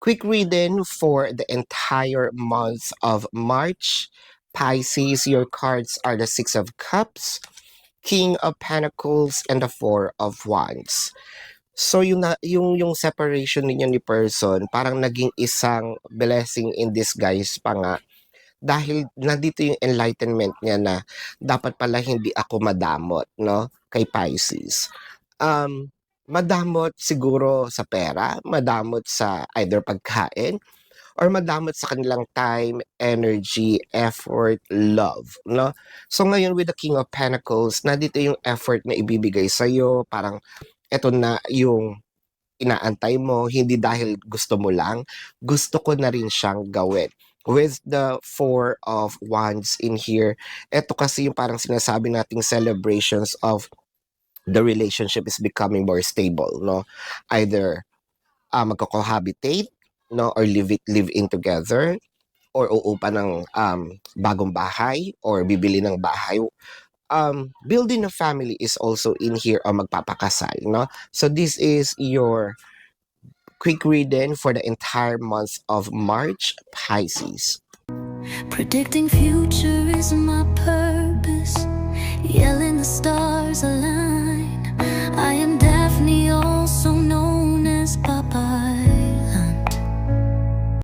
Quick reading for the entire month of March. Pisces, your cards are the Six of Cups, King of Pentacles, and the Four of Wands. So yung separation ninyo ni person parang naging isang blessing in disguise pa nga dahil nandito yung enlightenment niya na dapat pala hindi ako madamot, no, kay Pisces. Madamot siguro sa pera, madamot sa either pagkain, or madamot sa kanilang time, energy, effort, love, no? So ngayon with the King of Pentacles, nandito yung effort na ibibigay sa'yo, parang eto na yung inaantay mo, hindi dahil gusto mo lang, gusto ko na rin siyang gawin. With the Four of Wands in here, eto kasi yung parang sinasabi nating celebrations of the relationship is becoming more stable, no? Either magko-cohabitate, no, or live in together, or uupa ng bagong bahay or bibili ng bahay. Building a family is also in here o magpapakasal, no? So this is your quick reading for the entire month of March, Pisces. Predicting future is my purpose. Yelling the stars align.